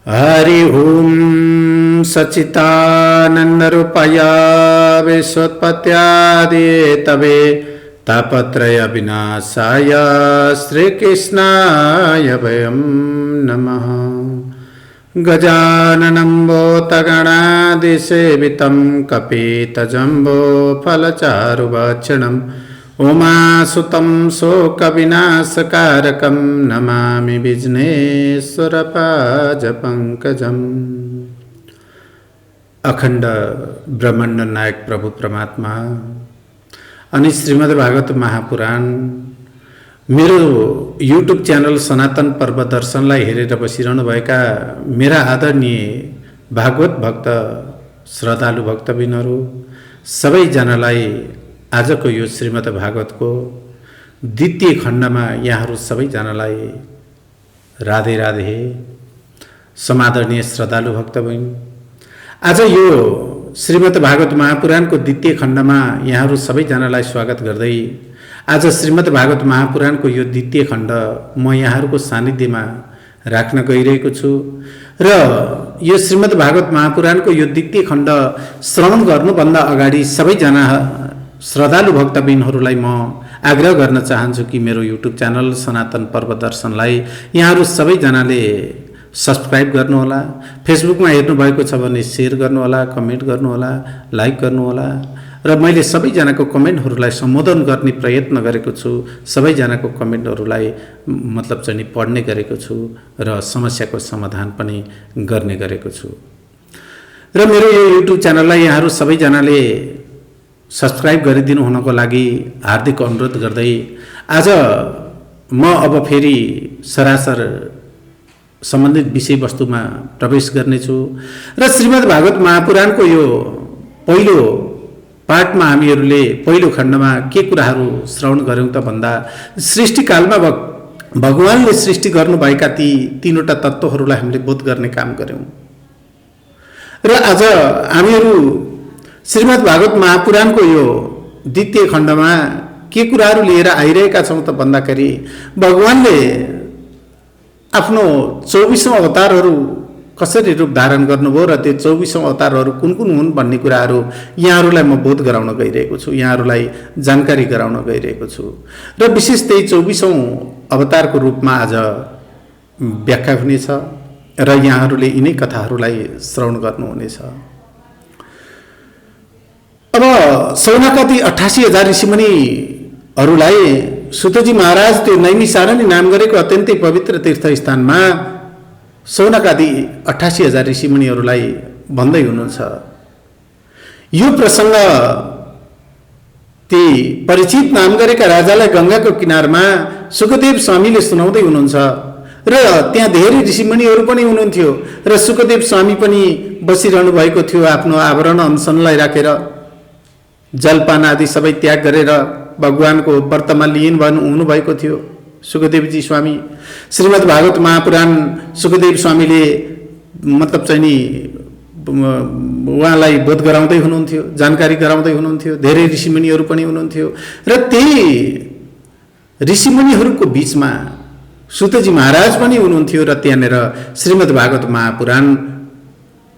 हरि ओम सच्चिदानंदरूपाय विश्वोत्पत्त्यादि तवे तापत्रय विनाशाय श्रीकृष्णाय वयं नमः। गजाननं भूतगणादिसेवितं कपितजम्बो फलचारुभक्षणम् उमासुतं शोकविनाशकारकं नमामि विघ्नेश्वरपादपङ्कजम्। अखण्ड ब्रह्माण्ड नायक प्रभु परमात्मा अनि श्रीमद्भागवत महापुराण मेरो युट्युब च्यानल सनातन पर्व दर्शनलाई हेरेर बसिरहनुभएका मेरा आदरणीय भागवत भक्त श्रद्धालु भक्तबिनहरू सबैजनालाई आजको यो श्रीमद् भागवतको द्वितीय खण्डमा यहाँहरू सबैजनालाई राधे राधे। समादरणीय श्रद्धालु भक्तबिन, आज यो श्रीमद् भागवत महापुराणको द्वितीय खण्डमा यहाँहरू सबैजनालाई स्वागत गर्दै आज श्रीमद् भागवत महापुराणको यो द्वितीय खण्ड म यहाँहरूको सानिध्यमा राख्न गइरहेको छु र यो श्रीमद् भागवत महापुराणको यो द्वितीय खण्ड श्रवण गर्नुभन्दा अगाडि सबैजना श्रद्धालु भक्तबिनहरूलाई म आग्रह गर्न चाहन्छु कि मेरो युट्युब च्यानल सनातन पर्व दर्शनलाई यहाँहरू सबैजनाले सब्सक्राइब गर्नुहोला। फेसबुकमा हेर्नुभएको छ भने सेयर गर्नुहोला, कमेन्ट गर्नुहोला, लाइक गर्नुहोला र मैले सबैजनाको कमेन्टहरूलाई सम्बोधन गर्ने प्रयत्न गरेको छु। सबैजनाको कमेन्टहरूलाई मतलब चाहिँ पढ्ने गरेको छु र समस्याको समाधान पनि गर्ने गरेको छु र मेरो यो युट्युब च्यानललाई यहाँहरू सबैजनाले सब्सक्राइब गरिदिनु हुनको लागि हार्दिक अनुरोध गर्दै आज म अब फेरि सरासर सम्बन्धित विषयवस्तुमा प्रवेश गर्नेछु र श्रीमद् भागवत महापुराणको यो पहिलो पाठमा हामीहरूले पहिलो खण्डमा के कुराहरू श्रवण गर्यौं त भन्दा सृष्टिकालमा भगवानले सृष्टि गर्नुभएका ती तीनवटा तत्त्वहरूलाई हामीले बोध गर्ने काम गर्यौं र आज हामीहरू श्रीमद् भागवत महापुराणको यो द्वितीय खण्डमा के कुराहरू लिएर आइरहेका छौं त भन्दाखेरि भगवानले आफ्नो 24औं अवतारहरू कसरी रूप धारण गर्नुभयो र त्यो 24औं अवतारहरू कुन कुन हुन् भन्ने कुराहरू यहाँहरूलाई म बोध गराउन गइरहेको छु, यहाँहरूलाई जानकारी गराउन गइरहेको छु र विशेष त्यही 24औं अवतारको रूपमा आज व्याख्या हुनेछ र यहाँहरूले यिनै कथाहरूलाई श्रवण गर्नुहुनेछ। अब सौनकादि 88,000 ऋषिमुनिहरूलाई सुतजी महाराज त्यो नैमिषारण्य नाम गरेको अत्यन्तै पवित्र तीर्थस्थानमा सौनकादि 88,000 ऋषिमुनिहरूलाई भन्दै हुनुहुन्छ। यो प्रसङ्ग ती परिचित नाम गरेका राजालाई गंगाको किनारमा सुखदेव स्वामीले सुनाउँदै हुनुहुन्छ र त्यहाँ धेरै ऋषिमुनिहरू पनि हुनुहुन्थ्यो र सुखदेव स्वामी पनि बसिरहनु भएको थियो आफ्नो आवरण अनसनलाई राखेर जलपान आदि सबै त्याग गरेर भगवानको व्रतमा लीन हुनुभएको थियो सुखदेवजी स्वामी। श्रीमद् भागवत महापुराण सुखदेव स्वामीले मतलब चाहिँ नि उहाँलाई बोध गराउँदै हुनुहुन्थ्यो, जानकारी गराउँदै हुनुहुन्थ्यो, धेरै ऋषिमुनिहरू पनि हुनुहुन्थ्यो र त्यही ऋषिमुनिहरूको बीचमा सुतजी महाराज पनि हुनुहुन्थ्यो र त्यहाँनिर श्रीमद् भागवत महापुराण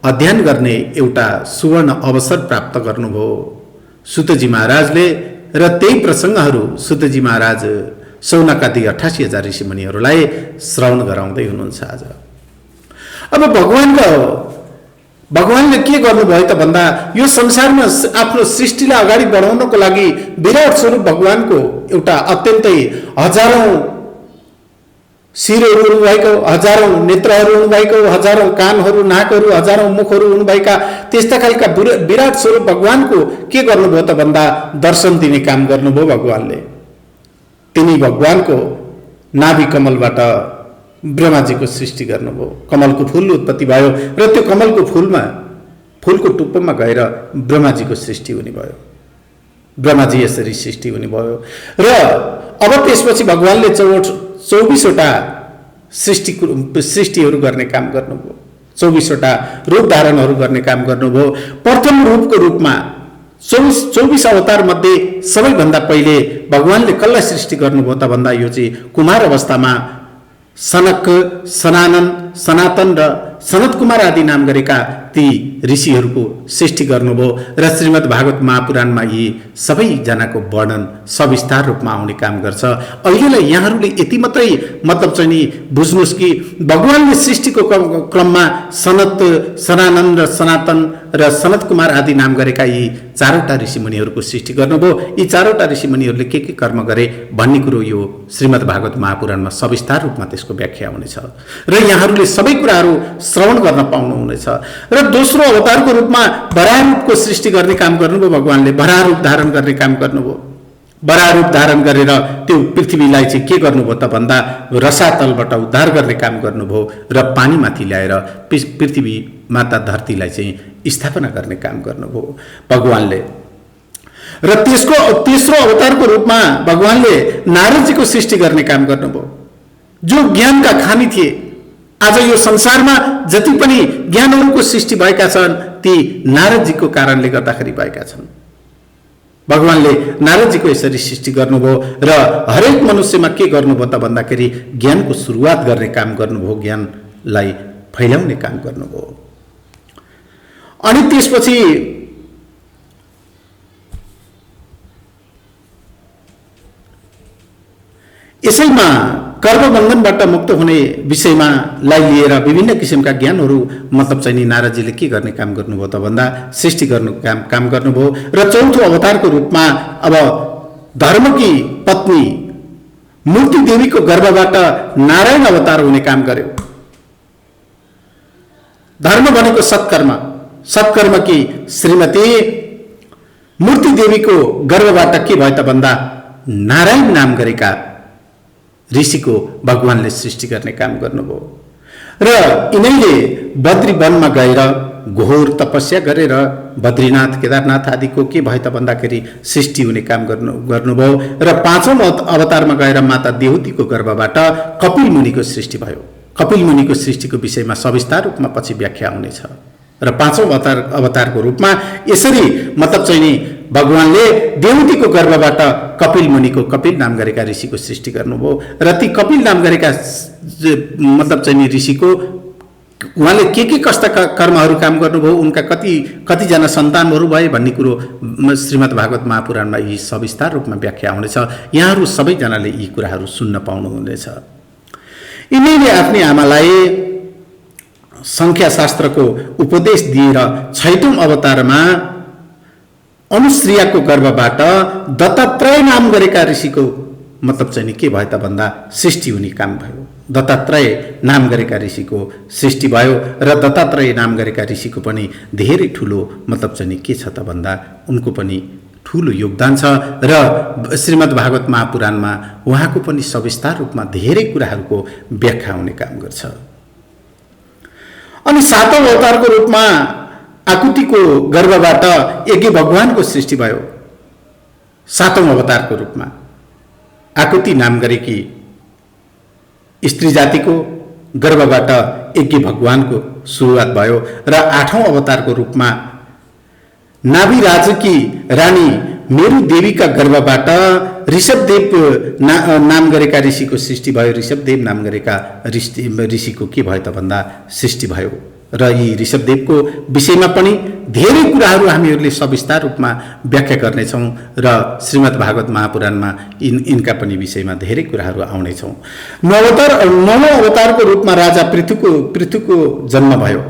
अध्ययन गर्ने एउटा सुवर्ण अवसर प्राप्त गर्नुभयो सुतजी महाराजले र त्यही प्रसङ्गहरू सुतजी महाराज सौनकादि 88,000 ऋषिमुनिहरूलाई श्रवण गराउँदै हुनुहुन्छ आज। अब भगवानले के गर्नुभयो त भन्दा यो संसारमा आफ्नो सृष्टिलाई अगाडि बढाउनको लागि विराट स्वरूप भगवानको एउटा अत्यन्तै हजारौं शिरहरू हुनुभएको, हजारौं नेत्रहरू हुनुभएको, हजारौं कानहरू, नाकहरू, हजारौं मुखहरू हुनुभएका त्यस्ता खालका विराट स्वरूप भगवानको के गर्नुभयो त भन्दा दर्शन दिने काम गर्नुभयो भगवानले। तिनी भगवानको नाभि कमलबाट ब्रह्माजीको सृष्टि गर्नुभयो, कमलको फूल उत्पत्ति भयो र त्यो कमलको फूलको टुप्पोमा गएर ब्रह्माजीको सृष्टि हुने भयो। ब्रह्माजी यसरी सृष्टि हुने भयो र अब त्यसपछि भगवानले 24वटा सृष्टिहरू गर्ने काम गर्नुभयो, 24वटा रूप धारणहरू गर्ने काम गर्नुभयो। प्रथम रूपको रूपमा 24 अवतार मध्ये सबैभन्दा पहिले भगवानले कसलाई सृष्टि गर्नुभयो त भन्दा यो चाहिँ कुमार अवस्थामा सनक, सनातन र सनत कुमार आदि नाम गरेका ती ऋषिहरूको सृष्टि गर्नुभयो र श्रीमद् भागवत महापुराणमा यी सबैजनाको वर्णन सविस्तार रूपमा आउने काम गर्छ। अहिलेलाई यहाँहरूले यति मात्रै मतलब चाहिँ नि बुझ्नुहोस् कि भगवानले सृष्टिको क्रममा सनत, सनानन्द र सनातन र सनत कुमार आदि नाम गरेका यी चारवटा ऋषिमुनिहरूको सृष्टि गर्नुभयो। यी चारवटा ऋषिमुनिहरूले के कर्म गरे भन्ने कुरो यो श्रीमद् भागवत महापुराणमा सविस्तार रूपमा त्यसको व्याख्या हुनेछ र यहाँहरूले सबै कुराहरू श्रवण गर्न पाउनुहुनेछ। र दोस्रो अवतारको रूपमा वराह रूपको सृष्टि गर्ने काम गर्नुभयो भगवानले। वराह रूप धारण गर्ने काम गर्नुभयो। वराह रूप धारण गरेर त्यो पृथ्वीलाई चाहिँ के गर्नुभयो त भन्दा रसातलबाट उद्धार गर्ने काम गर्नुभयो र पानीमाथि ल्याएर पृथ्वी माता धरतीलाई चाहिँ स्थापना गर्ने काम गर्नुभयो भगवानले। र त्यसको तेस्रो अवतारको रूपमा भगवानले नारदजीको सृष्टि गर्ने काम गर्नुभयो, जो ज्ञानका खानी थिए। आज यो संसारमा जति पनि ज्ञानहरूको सृष्टि भएका छन् ती नारदजीको कारणले गर्दाखेरि भएका छन्। भगवानले नारदजीको यसरी सृष्टि गर्नुभयो र हरेक मनुष्यमा के गर्नुभयो त भन्दाखेरि ज्ञानको सुरुवात गर्ने काम गर्नुभयो, ज्ञानलाई फैलाउने काम गर्नुभयो। अनि त्यसपछि यसैमा कर्मबन्धनबाट मुक्त हुने विषयमा लाई लिएर विभिन्न किसिमका ज्ञानहरू मतलब चाहिँ नि नारदजीले के गर्ने काम गर्नुभयो त भन्दा सृष्टि गर्नु काम गर्नुभयो। र चौथो अवतारको रूपमा अब धर्मकी पत्नी मूर्ति देवीको गर्भबाट नारायण अवतार हुने काम गर्यो। धर्म भनेको सत्कर्म, सत्कर्मकी श्रीमती मूर्ति देवीको गर्भबाट के भयो त भन्दा नारायण नाम गरेका ऋषिको भगवानले सृष्टि गर्ने काम गर्नुभयो। र यिनैले बद्री वनमा गएर घोर तपस्या गरेर बद्रीनाथ केदारनाथ आदिको के भयो त भन्दाखेरि सृष्टि हुने काम गर्नुभयो। र पाँचौं अवतारमा गएर माता देवतीको गर्भबाट कपिल मुनिको सृष्टि भयो। कपिल मुनिको सृष्टिको विषयमा सविस्तार रूपमा पछि व्याख्या हुनेछ। र पाँचौं अवतारको रूपमा यसरी मतलब चाहिँ नि भगवानले देवतीको गर्भबाट कपिल मुनिको, कपिल नाम गरेका ऋषिको सृष्टि गर्नुभयो। र ती कपिल नाम गरेका मतलब चाहिँ नि ऋषिको उहाँले के कस्ता कर्महरू काम गर्नुभयो, उनका कतिजना सन्तानहरू भए भन्ने कुरो श्रीमद् भागवत महापुराणमा यी सविस्तार रूपमा व्याख्या हुनेछ। यहाँहरू सबैजनाले यी कुराहरू सुन्न पाउनुहुनेछ। यिनीले आफ्नै आमालाई संख्याशास्त्रको उपदेश दिएर छैटौं अवतारमा अनुश्रियाको गर्भबाट दत्तात्रेय नाम गरेका ऋषिको मतलब चाहिँ नि के भयो त भन्दा सृष्टि हुने काम भयो। दत्तात्रेय नाम गरेका ऋषिको सृष्टि भयो र दत्तात्रेय नाम गरेका ऋषिको पनि धेरै ठुलो मतलब चाहिँ नि के छ त भन्दा उनको पनि ठुलो योगदान छ र श्रीमद् भागवत महापुराणमा उहाँको पनि सविस्तार रूपमा धेरै कुराहरूको व्याख्या हुने काम गर्छ। अनि सातौं अवतारको रूपमा आकुतिको गर्भबाट यज्ञ भगवानको सृष्टि भयो। सातौं अवतारको रूपमा आकुति नाम गरेकी स्त्री जातिको गर्भबाट यज्ञ भगवानको सुरुवात भयो। र आठौं अवतारको रूपमा नाभि राज्यकी रानी मेरु देवीका गर्भबाट ऋषभदेव नाम गरेका ऋषिको सृष्टि भयो। ऋषभदेव नाम गरेका ऋषिको के भयो त भन्दा सृष्टि भयो। र यी ऋषभदेवको विषयमा पनि धेरै कुराहरू हामीहरूले सविस्तार रूपमा व्याख्या गर्नेछौँ र श्रीमद् भागवत महापुराणमा यिनका पनि विषयमा धेरै कुराहरू आउनेछौँ। नवौं अवतारको रूपमा राजा पृथुको जन्म भयो।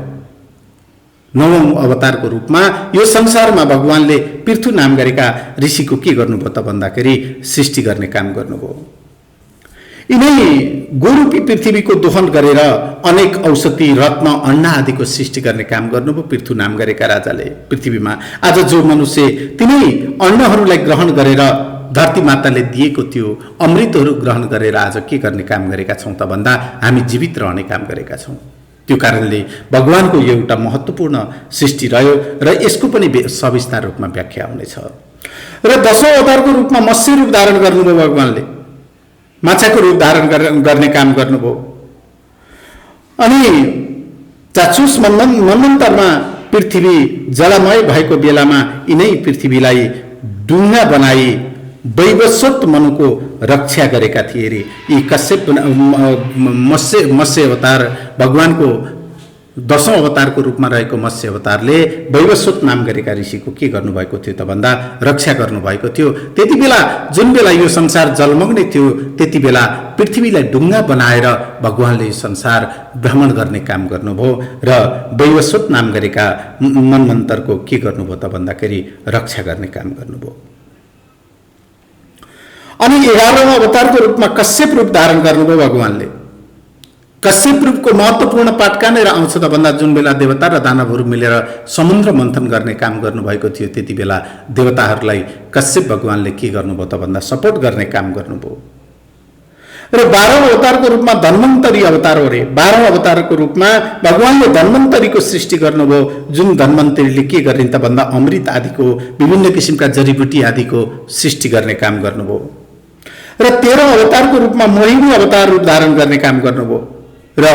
नवौं अवतारको रूपमा यो संसारमा भगवानले पृथु नाम गरेका ऋषिको के गर्नुभयो त भन्दाखेरि सृष्टि गर्ने काम गर्नुभयो। यिनै गोरूपी पृथ्वीको दोहन गरेर अनेक औषधि, रत्न, अन्ना आदिको सृष्टि गर्ने काम गर्नुभयो पृथु नाम गरेका राजाले। पृथ्वीमा आज जो मनुष्य तिनै अन्नहरूलाई ग्रहण गरेर धरती माताले दिएको त्यो अमृतहरू ग्रहण गरेर आज के गर्ने काम गरेका छौँ त भन्दा हामी जीवित रहने काम गरेका छौँ। त्यो कारणले भगवानको यो एउटा महत्त्वपूर्ण सृष्टि रह्यो र यसको पनि सविस्तार रूपमा व्याख्या हुनेछ। र दशौं अवतारको रूपमा मत्स्य रूप धारण गर्नुभयो भगवानले, माछाको रूप धारण गर्ने काम गर्नुभयो। अनि चाक्षुष मन्वन्तरमा पृथ्वी जलमय भएको बेलामा यिनै पृथ्वीलाई डुङ्गा बनाई वैवस्वत मनुको रक्षा गरेका थिए रे। यी कश्यप मत्स्य अवतार भगवानको 10औं अवतारको रूपमा रहेको मत्स्य अवतारले वैवस्वत नाम गरेका ऋषिको के गर्नुभएको थियो त भन्दा रक्षा गर्नुभएको थियो। त्यति बेला जुन बेला यो संसार जलमग्नै थियो त्यति बेला पृथ्वीलाई ढुङ्गा बनाएर भगवानले यो संसार भ्रमण गर्ने काम गर्नुभयो र वैवस्वत नाम गरेका मन्वन्तरको के गर्नुभयो त भन्दाखेरि रक्षा गर्ने काम गर्नुभयो। अनि 11औं अवतारको रूपमा कश्यप रूप धारण गर्नुभयो भगवानले। कश्यप रूपको महत्त्वपूर्ण पाठ कहाँनिर आउँछ त भन्दा जुन बेला देवता र दानवहरू मिलेर समुद्र मन्थन गर्ने काम गर्नुभएको थियो त्यति बेला देवताहरूलाई कश्यप भगवानले के गर्नुभयो त भन्दा सपोर्ट गर्ने काम गर्नुभयो। र 12औं अवतारको रूपमा धन्वन्तरी अवतार हो रे। 12औं अवतारको रूपमा भगवानले धन्वन्तरीको सृष्टि गर्नुभयो। जुन धन्वन्तरीले के गरिन् त भन्दा अमृत आदिको विभिन्न किसिमका जडीबुटी आदिको सृष्टि गर्ने काम गर्नुभयो। र 13औं अवतारको रूपमा मोहिनी अवतार रूप धारण गर्ने काम गर्नुभयो र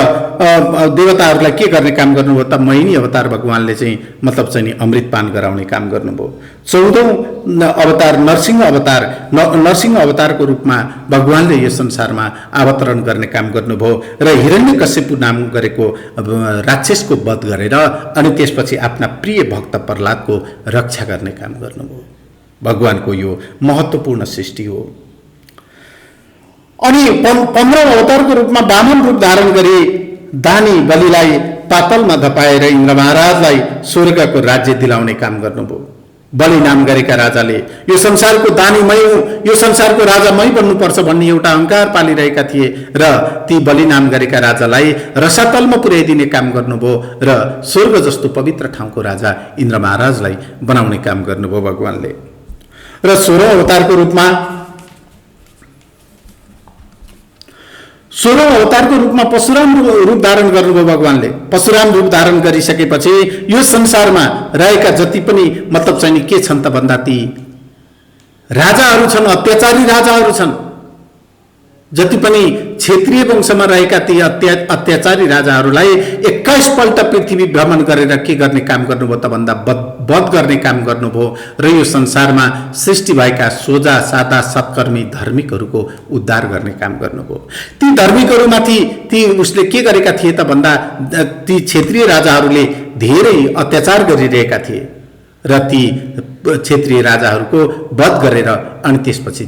देवताहरूलाई के गर्ने काम गर्नुभयो त मोहिनी अवतार भगवानले चाहिँ मतलब चाहिँ नि अमृत पान गराउने काम गर्नुभयो। 14औं अवतार नरसिंह अवतार, नरसिंह अवतारको रूपमा भगवानले यो संसारमा अवतरण गर्ने काम गर्नुभयो र हिरण्यकश्यप नाम गरेको राक्षसको वध गरेर अनि त्यसपछि आफ्ना प्रिय भक्त प्रहलादको रक्षा गर्ने काम गर्नुभयो। भगवानको यो महत्त्वपूर्ण सृष्टि हो। अनि 15औं अवतारको रूपमा वामन रूप धारण गरी दानी बलिलाई पातलमा धपाएर इन्द्र महाराजलाई स्वर्गको राज्य दिलाउने काम गर्नुभयो। बलि नाम गरेका राजाले यो संसारको दानी मै हुँ, यो संसारको राजा मै बन्नुपर्छ भन्ने एउटा अहंकार पालिरहेका थिए र ती बलि नाम गरेका राजालाई रसातलमा पुर्याइदिने काम गर्नुभयो र स्वर्ग जस्तो पवित्र ठाउँको राजा इन्द्र महाराजलाई बनाउने काम गर्नुभयो भगवानले। र 16औं अवतारको रूपमा 16औं अवतारको रूपमा परशुराम रूप धारण गर्नुभयो भगवानले। परशुराम रूप धारण गरिसकेपछि यो संसारमा रहेका जति पनि मतलब चाहिँ के छन् त भन्दा ती राजाहरू छन्, अत्याचारी राजाहरू छन्। जति पनि क्षेत्रीय वंशमा रहेका ती अत्याचारी राजाहरूलाई 21 पल्ट पृथ्वी भ्रमण गरेर के गर्ने काम गर्नुभयो त भन्दा वध गर्ने काम गर्नुभयो र यो संसारमा सृष्टि भएका सोझा सादा सत्कर्मी धार्मिकहरूको उद्धार गर्ने काम गर्नुभयो। ती धार्मिकहरूमाथि ती उसले के गरेका थिए त भन्दा ती क्षेत्रीय राजाहरूले धेरै अत्याचार गरिरहेका थिए र ती क्षेत्रीय राजाहरूको वध गरेर अनि त्यसपछि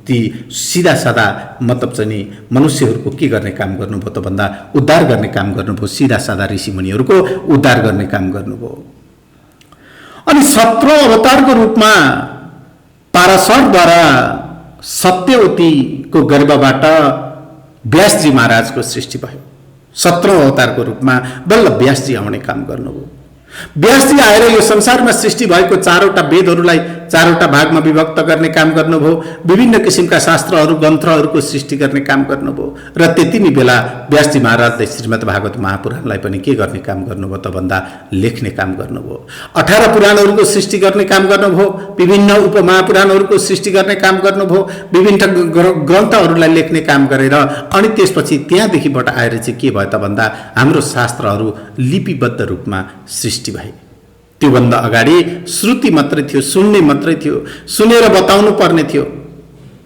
ती सिधा सादा मतलब चाहिँ नि मनुष्यहरूको के गर्ने काम गर्नुभयो त भन्दा उद्धार गर्ने काम गर्नुभयो। सिधा सादा ऋषिमुनिहरूको उद्धार गर्ने काम गर्नुभयो। अनि 17औं अवतारको रूपमा पाराशरद्वारा सत्यवतीको गर्भबाट व्यासजी महाराजको सृष्टि भयो। 17औं अवतारको रूपमा बल्ल व्यासजी आउने काम गर्नुभयो। व्यासजी आएर यो संसारमा सृष्टि भएको 4वटा वेदहरूलाई 4वटा भागमा विभक्त गर्ने काम गर्नुभयो। विभिन्न किसिमका शास्त्रहरू ग्रन्थहरूको सृष्टि गर्ने काम गर्नुभयो र त्यति नै बेला व्यासजी महाराजले श्रीमद् भागवत महापुराणलाई पनि के गर्ने काम गर्नुभयो त भन्दा लेख्ने काम गर्नुभयो। 18 पुराणहरूको सृष्टि गर्ने काम गर्नुभयो। विभिन्न उपमहापुराणहरूको सृष्टि गर्ने काम गर्नुभयो। विभिन्न ग्रन्थहरूलाई लेख्ने काम गरेर अनि त्यसपछि त्यहाँदेखिबाट आएर चाहिँ के भयो त भन्दा हाम्रो शास्त्रहरू लिपिबद्ध रूपमा सृष्टि भए। त्योभन्दा अगाडि श्रुति मात्रै थियो, सुन्ने मात्रै थियो, सुनेर बताउनु पर्ने थियो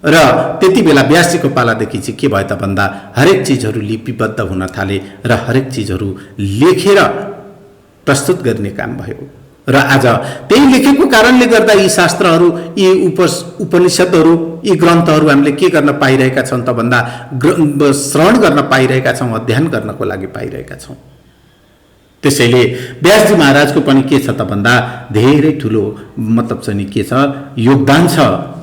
र त्यति बेला व्यासजीको पालादेखि चाहिँ के भयो त भन्दा हरेक चिजहरू लिपिबद्ध हुन थाले र हरेक चिजहरू लेखेर प्रस्तुत गर्ने काम भयो। र आज त्यही लेखेको कारणले गर्दा यी शास्त्रहरू, यी उपनिषदहरू, यी ग्रन्थहरू हामीले के गर्न पाइरहेका छौँ त भन्दा श्रवण गर्न पाइरहेका छौँ, अध्ययन गर्नको लागि पाइरहेका छौँ। त्यसैले व्यासजी महाराजको पनि के छ त भन्दा धेरै ठुलो मतलब चाहिँ नि के छ योगदान छ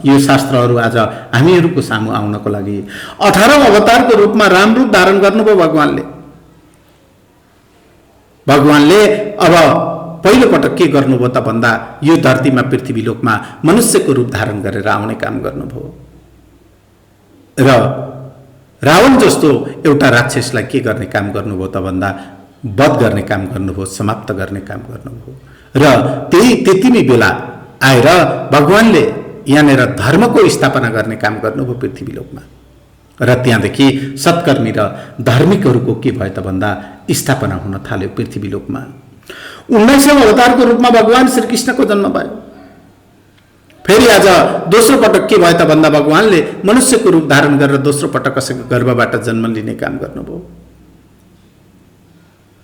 यो शास्त्रहरू आज हामीहरूको सामु आउनको लागि। 18औं अवतारको रूपमा राम रूप धारण गर्नुभयो भगवानले। भगवानले अब पहिलो पटक के गर्नुभयो त भन्दा यो धरतीमा पृथ्वी लोकमा मनुष्यको रूप धारण गरेर आउने काम गर्नुभयो र रावण जस्तो एउटा राक्षसलाई के गर्ने काम गर्नुभयो त भन्दा वध गर्ने काम गर्नुभयो, समाप्त गर्ने काम गर्नुभयो र त्यति नै बेला आएर भगवानले यहाँनिर धर्मको स्थापना गर्ने काम गर्नुभयो पृथ्वी लोकमा र त्यहाँदेखि सत्कर्मी र धार्मिकहरूको के भयो त भन्दा स्थापना हुन थाल्यो पृथ्वी लोकमा। 19औं अवतारको रूपमा भगवान श्रीकृष्णको जन्म भयो। फेरि आज दोस्रो पटक के भयो त भन्दा भगवानले मनुष्यको रूप धारण गरेर दोस्रो पटक कसैको गर्भबाट जन्म लिने काम गर्नुभयो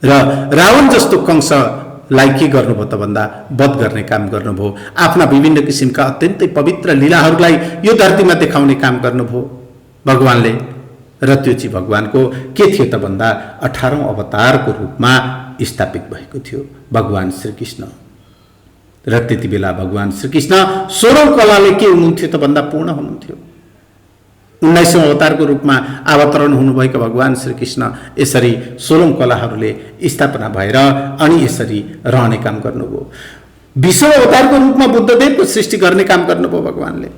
र रावण जस्तो कंसलाई के गर्नुभयो त भन्दा वध गर्ने काम गर्नुभयो। आफ्ना विभिन्न किसिमका अत्यन्तै पवित्र लीलाहरूलाई यो धरतीमा देखाउने काम गर्नुभयो भगवानले। र त्यो चाहिँ भगवानको के थियो त भन्दा 18औं अवतारको रूपमा स्थापित भएको थियो भगवान श्रीकृष्ण। र त्यति बेला भगवान श्रीकृष्ण 16औं कलाले के हुनुहुन्थ्यो त भन्दा पूर्ण हुनुहुन्थ्यो। 19औं अवतारको रूपमा अवतरण हुनुभएका भगवान श्रीकृष्ण यसरी 16औं कलाहरूले स्थापना भएर अनि यसरी रहने काम गर्नुभयो। 20औं अवतारको रूपमा बुद्धदेवको सृष्टि गर्ने काम गर्नुभयो भगवानले।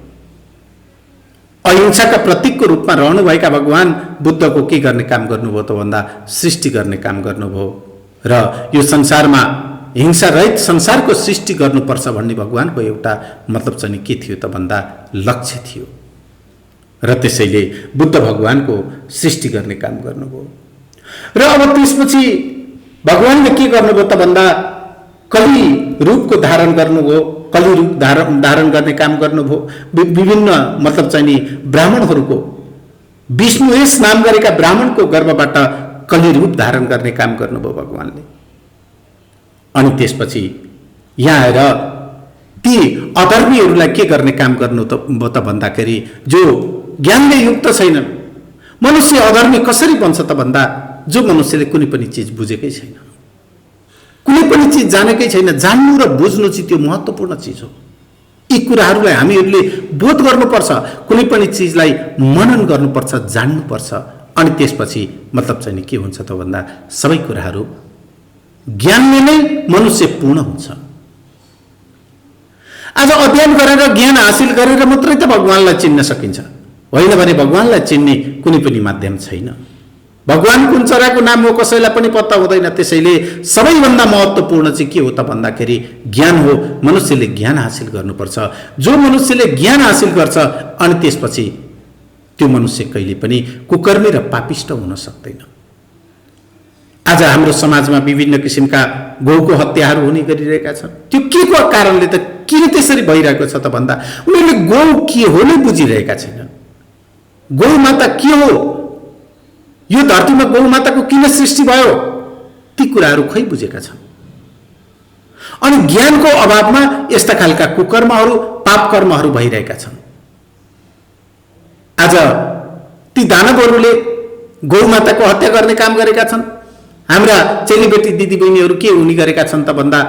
अहिंसाका प्रतीकको रूपमा रहनुभएका भगवान बुद्धको के गर्ने काम गर्नुभयो त भन्दा सृष्टि गर्ने काम गर्नुभयो। र यो संसारमा हिंसा रहित संसारको सृष्टि गर्नुपर्छ भन्ने भगवानको एउटा मतलब चाहिँ के थियो त भन्दा लक्ष्य थियो। र त्यसैले बुद्ध भगवानको सृष्टि गर्ने काम गर्नुभयो। र अब त्यसपछि भगवानले के गर्नुभयो त भन्दा कलि रूपको धारण गर्नुभयो। कलि रूप धारण गर्ने काम गर्नुभयो। विभिन्न मतलब चाहिँ नि ब्राह्मणहरूको विष्णुहेश नाम गरेका ब्राह्मणको गर्भबाट कलि रूप धारण गर्ने काम गर्नुभयो भगवानले। अनि त्यसपछि यहाँ आएर ती अधर्मीहरूलाई के गर्ने काम गर्नु त भन्दाखेरि जो ज्ञानले युक्त छैनन्। मनुष्य अधर्मी कसरी बन्छ त भन्दा जो मनुष्यले कुनै पनि चिज बुझेकै छैन, कुनै पनि चिज जानेकै छैन। जान्नु र बुझ्नु चाहिँ त्यो महत्त्वपूर्ण चिज हो। यी कुराहरूलाई हामीहरूले बोध गर्नुपर्छ। कुनै पनि चिजलाई मनन गर्नुपर्छ, जान्नुपर्छ। अनि त्यसपछि मतलब चाहिँ के हुन्छ त भन्दा सबै कुराहरू ज्ञानले नै मनुष्य पूर्ण हुन्छ। आज अध्ययन गरेर ज्ञान हासिल गरेर मात्रै त भगवानलाई चिन्न सकिन्छ, होइन भने भगवानलाई चिन्ने कुनै पनि माध्यम छैन। भगवान कुन चराको नाम हो कसैलाई पनि पत्ता हुँदैन। त्यसैले सबैभन्दा महत्त्वपूर्ण चाहिँ के हो त भन्दाखेरि ज्ञान हो। मनुष्यले ज्ञान हासिल गर्नुपर्छ। जो मनुष्यले ज्ञान हासिल गर्छ अनि त्यसपछि त्यो मनुष्य कहिले पनि कुकर्मी र पापिष्ट हुन सक्दैन। आज हाम्रो समाजमा विभिन्न किसिमका गौको हत्याहरू हुने गरिरहेका छन्। त्यो के को कारणले त किन त्यसरी भइरहेको छ त भन्दा उनीहरूले गौ के हो नै बुझिरहेका छैनन्। गौ माता के हो, यो धरतीमा गौ माताको किन सृष्टि भयो, ती कुराहरू खै बुझेका छन्। अनि ज्ञानको अभावमा यस्ता खालका कुकर्महरू पाप कर्महरू भइरहेका छन्। आज ती दानवहरूले गौ माताको हत्या गर्ने काम गरेका छन्। हाम्रा चेलीबेटी दिदीबहिनीहरू के हुने गरेका छन् त भन्दा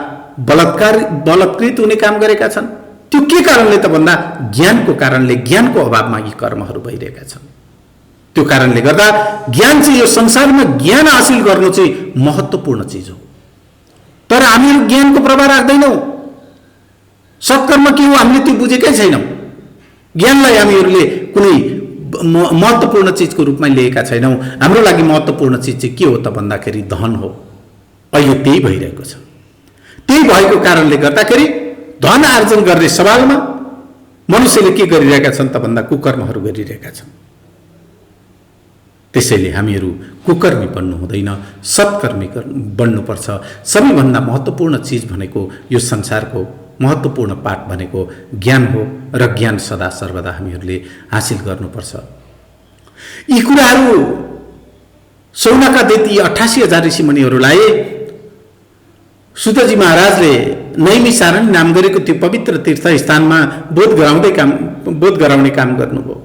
बलात्कृत हुने काम गरेका छन्। त्यो के कारणले त भन्दा ज्ञानको कारणले, ज्ञानको अभावमा यी कर्महरू भइरहेका छन्। त्यो कारणले गर्दा ज्ञान चाहिँ यो संसारमा ज्ञान हासिल गर्नु चाहिँ महत्त्वपूर्ण चिज हो। तर हामीहरू ज्ञानको प्रभाव राख्दैनौँ। सत्कर्म के हो हामीले त्यो बुझेकै छैनौँ। ज्ञानलाई हामीहरूले कुनै महत्त्वपूर्ण चिजको रूपमा लिएका छैनौँ। हाम्रो लागि महत्त्वपूर्ण चिज चाहिँ के हो त भन्दाखेरि धन हो। अहिले त्यही भइरहेको छ। त्यही भएको कारणले गर्दाखेरि धन आर्जन गर्ने सवालमा मनुष्यले के गरिरहेका छन् त भन्दा कुकर्महरू गरिरहेका छन्। त्यसैले हामीहरू कुकर्मी बन्नु हुँदैन, सत्कर्मी बन्नुपर्छ। सबैभन्दा महत्त्वपूर्ण चिज भनेको यो संसारको महत्त्वपूर्ण पाठ भनेको ज्ञान हो र ज्ञान सदा सर्वदा हामीहरूले हासिल गर्नुपर्छ। यी कुराहरू सौनका दैत्य 88,000 ऋषिमुनिहरूलाई सुतजी महाराजले नैमिसारण्य नाम गरेको त्यो पवित्र तीर्थ स्थानमा बोध गराउने काम गर्नुभयो।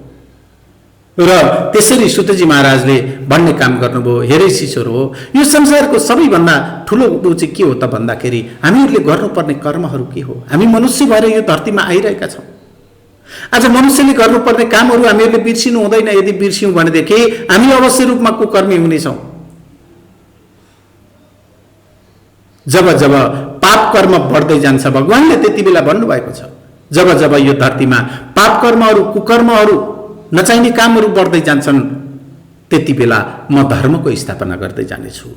र त्यसरी सुतजी महाराजले भन्ने काम गर्नुभयो, हेरे शिशुहरू हो, यो संसारको सबैभन्दा ठुलो चाहिँ के हो त भन्दाखेरि हामीहरूले गर्नुपर्ने कर्महरू के हो। हामी मनुष्य भएर यो धरतीमा आइरहेका छौँ। आज मनुष्यले गर्नुपर्ने कामहरू हामीहरूले बिर्सिनु हुँदैन। यदि बिर्स्यौँ भनेदेखि हामी अवश्य रूपमा कुकर्मी हुनेछौँ। जब जब पाप कर्म बढ्दै जान्छ, भगवानले त्यति बेला भन्नुभएको छ, जब जब यो धरतीमा पाप कर्महरू कुकर्महरू नचाहिने कामहरू बढ्दै जान्छन् त्यति बेला म धर्मको स्थापना गर्दै जानेछु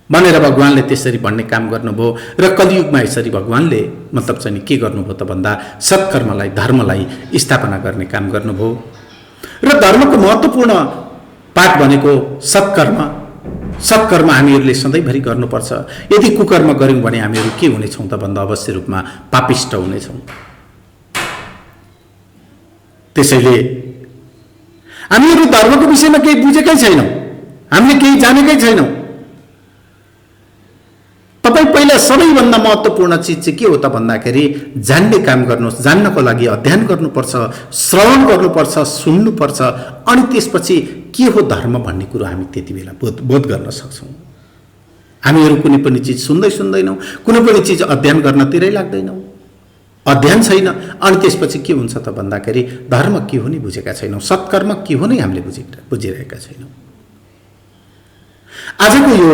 भनेर भगवानले त्यसरी भन्ने काम गर्नुभयो। र कलियुगमा यसरी भगवानले मतलब चाहिँ के गर्नुभयो त भन्दा सत्कर्मलाई, धर्मलाई स्थापना गर्ने काम गर्नुभयो। र धर्मको महत्त्वपूर्ण पाठ भनेको सत्कर्म। सत्कर्म हामीहरूले सधैँभरि गर्नुपर्छ। यदि कुकर्म गऱ्यौँ भने हामीहरू के हुनेछौँ त भन्दा अवश्य रूपमा पापिष्ट हुनेछौँ। त्यसैले हामीहरू धर्मको विषयमा केही बुझेकै छैनौँ, हामीले केही जानेकै छैनौँ। तपाईँ पहिला सबैभन्दा महत्त्वपूर्ण चिज चाहिँ के हो त भन्दाखेरि जान्ने काम गर्नुहोस्। जान्नको लागि अध्ययन गर्नुपर्छ, श्रवण गर्नुपर्छ, सुन्नुपर्छ, अनि त्यसपछि के हो धर्म भन्ने कुरो हामी त्यति बेला बोध गर्न सक्छौँ। हामीहरू कुनै पनि चिज सुन्दैनौँ, कुनै पनि चिज अध्ययन गर्नतिरै लाग्दैनौँ, अध्ययन छैन, अनि त्यसपछि के हुन्छ त भन्दाखेरि धर्म के हो नि बुझेका छैनौँ, सत्कर्म के हो नै हामीले बुझिरहेका छैनौँ। आजको यो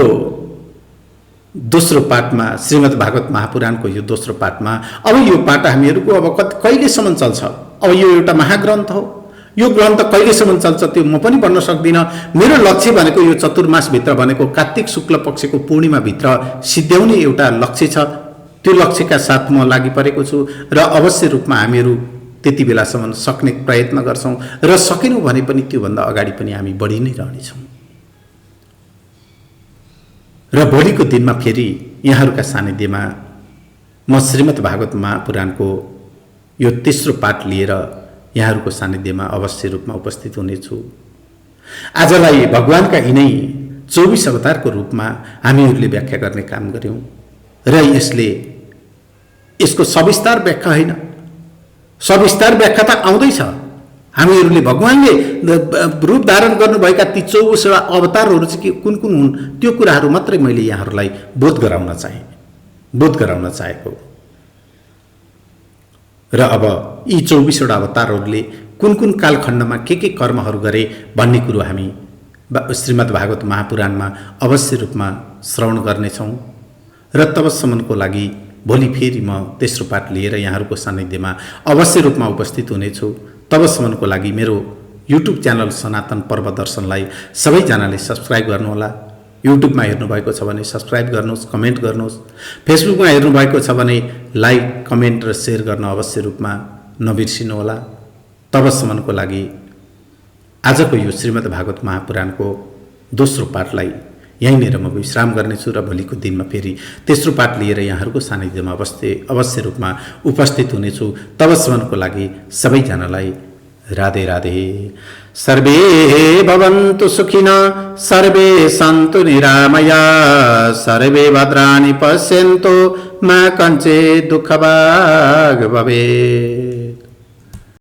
दोस्रो पाठमा, श्रीमद् भागवत महापुराणको यो दोस्रो पाठमा, अब यो पाठ हामीहरूको अब कहिलेसम्म चल्छ? अब यो एउटा महाग्रन्थ हो, यो ग्रन्थ कहिलेसम्म चल्छ त्यो म पनि भन्न सक्दिनँ। मेरो लक्ष्य भनेको यो चतुर्मासभित्र भनेको कार्तिक शुक्ल पक्षको पूर्णिमाभित्र सिद्ध्याउने एउटा लक्ष्य छ। त्यो लक्ष्यका साथ म लागि परेको छु र अवश्य रूपमा हामीहरू त्यति बेलासम्म सक्ने प्रयत्न गर्छौँ र सकेनौँ भने पनि त्योभन्दा अगाडि पनि हामी बढी नै रहनेछौँ। र भोलिको दिनमा फेरि यहाँहरूका सानिध्यमा म श्रीमद् भागवत महापुराणको यो तेस्रो पाठ लिएर यहाँहरूको सानिध्यमा अवश्य रूपमा उपस्थित हुनेछु। आजलाई भगवानका यिनै 24 अवतारको रूपमा हामीहरूले व्याख्या गर्ने काम गर्यौँ र यसको सविस्तार व्याख्या होइन, सविस्तार व्याख्या त आउँदैछ। हामीहरूले भगवानले रूप धारण गर्नुभएका ती 24 अवतारहरू चाहिँ कुन कुन हुन् त्यो कुराहरू मात्रै मैले यहाँहरूलाई बोध गराउन चाहेको। र अब यी 24 अवतारहरूले कुन कुन कालखण्डमा के कर्महरू गरे भन्ने कुरो हामी श्रीमद् भागवत महापुराणमा अवश्य रूपमा श्रवण गर्नेछौँ। र तबसम्मको लागि भोलि फेरि म तेस्रो पाठ लिएर यहाँहरूको सानिध्यमा अवश्य रूपमा उपस्थित हुनेछु। तबसम्मको लागि मेरो युट्युब च्यानल सनातन पर्व दर्शनलाई सबैजनाले सब्सक्राइब गर्नुहोला। युट्युबमा हेर्नुभएको छ भने सब्सक्राइब गर्नुहोस्, कमेन्ट गर्नुहोस्। फेसबुकमा हेर्नुभएको छ भने लाइक, कमेन्ट र सेयर गर्न अवश्य रूपमा नबिर्सिनुहोला। तबसम्मको लागि आजको यो श्रीमद् भागवत महापुराणको दोस्रो पाठलाई यहीँनिर म विश्राम गर्नेछु र भोलिको दिनमा फेरि तेस्रो पाठ लिएर यहाँहरूको सानिध्यमा अवश्य रूपमा उपस्थित हुनेछु। तबसम्मको लागि सबैजनालाई राधे राधे। सर्वे भवन्तु सुखिनः, सर्वे सन्तु निरामयाः, सर्वे भद्राणि पश्यन्तु मा कञ्चित् दुःखभाग् भवेत्।